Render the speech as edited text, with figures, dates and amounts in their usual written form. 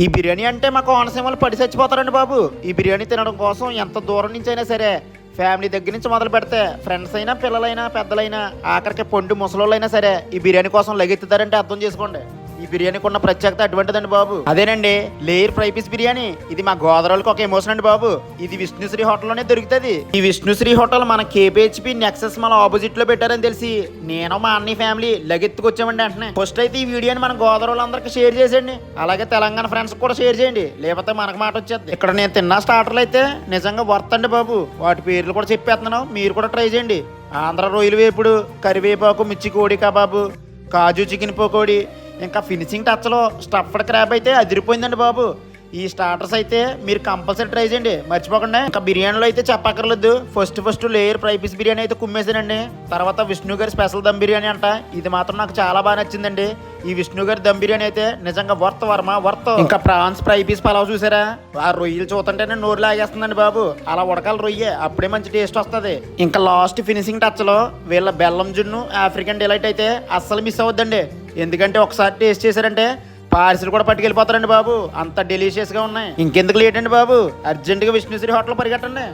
ఈ బిర్యానీ అంటే మా కోనసీమలు పడి చచ్చిపోతారండి బాబు. ఈ బిర్యానీ తినడం కోసం ఎంత దూరం నుంచి అయినా సరే, ఫ్యామిలీ దగ్గర నుంచి మొదలు పెడితే ఫ్రెండ్స్ అయినా, పిల్లలైనా, పెద్దలైనా, ఆఖరికి పొండు ముసలోళ్ళైనా సరే ఈ బిర్యానీ కోసం లగెత్తుతారంటే అర్థం చేసుకోండి. ఈ బిర్యానీకి ఉన్న ప్రత్యేకత అటువంటిదండి బాబు. అదేనండి లేయర్ ఫ్రై పీస్ బిర్యానీ. ఇది మా గోదావరికి ఒక ఎమోషన్ అండి బాబు. ఇది విష్ణుశ్రీ హోటల్లోనే దొరుకుతుంది. ఈ విష్ణుశ్రీ హోటల్ మన కేపీహెచ్పి నెక్సెస్ మన ఆపోజిట్ లో పెట్టారని తెలిసి నేను మా అన్ని ఫ్యామిలీ లగెత్తుకొచ్చామండి. వెంటనే ఫస్ట్ అయితే ఈ వీడియోని మన గోదావరిలందరికీ షేర్ చేసేయండి. అలాగే తెలంగాణ ఫ్రెండ్స్ కూడా షేర్ చేయండి, లేకపోతే మనకు మాట వచ్చేది. ఇక్కడ నేను తిన్న స్టార్టర్లు అయితే నిజంగా వర్త్ అండి బాబు. వాటి పేర్లు కూడా చెప్పేస్తున్నాను, మీరు కూడా ట్రై చేయండి. ఆంధ్ర రొయ్యలు వేపుడు, కరివేపాకు మిర్చి కోడి కబాబు, కాజు చికెన్ పకోడీ, ఇంకా ఫినిషింగ్ టచ్లో స్టఫ్డ్ క్రాబ్ అయితే అదిరిపోయిందండి బాబు. ఈ స్టార్టర్స్ అయితే మీరు కంపల్సరీ ట్రై చేయండి, మర్చిపోకుండా. ఇంకా బిర్యానీలో అయితే చెప్పక్కర్లేదు. First layer fry piece biryani అయితే కుమ్మేసానండి. తర్వాత విష్ణు గారి స్పెషల్ దమ్ బిర్యానీ అంట. ఇది మాత్రం నాకు చాలా బాగా నచ్చిందండి. ఈ విష్ణు గారి దమ్ బిర్యానీ అయితే నిజంగా వర్త్ వర్త్. ఇంకా ప్రాన్స్ ఫ్రై పీస్ పలావ్ చూసారా, ఆ రొయ్యలు చూస్తుంటేనే నోరు లాగేస్తుందండి బాబు. అలా ఉడకాలి రొయ్యే, అప్పుడే మంచి టేస్ట్ వస్తుంది. ఇంకా లాస్ట్ ఫినిషింగ్ టచ్ లో వీళ్ళ బెల్లం జున్ను ఆఫ్రికన్ డిలైట్ అయితే అస్సలు మిస్ అవ్వద్దండి. ఎందుకంటే ఒకసారి టేస్ట్ చేశారంటే పార్సిల్ కూడా పట్టుకెళ్ళిపోతారండి బాబు. అంత డెలిషియస్ గా ఉన్నాయి. ఇంకెందుకు లేట్ అండి బాబు, అర్జెంటుగా విష్ణుశ్రీ హోటల్ పరిగెట్టండి.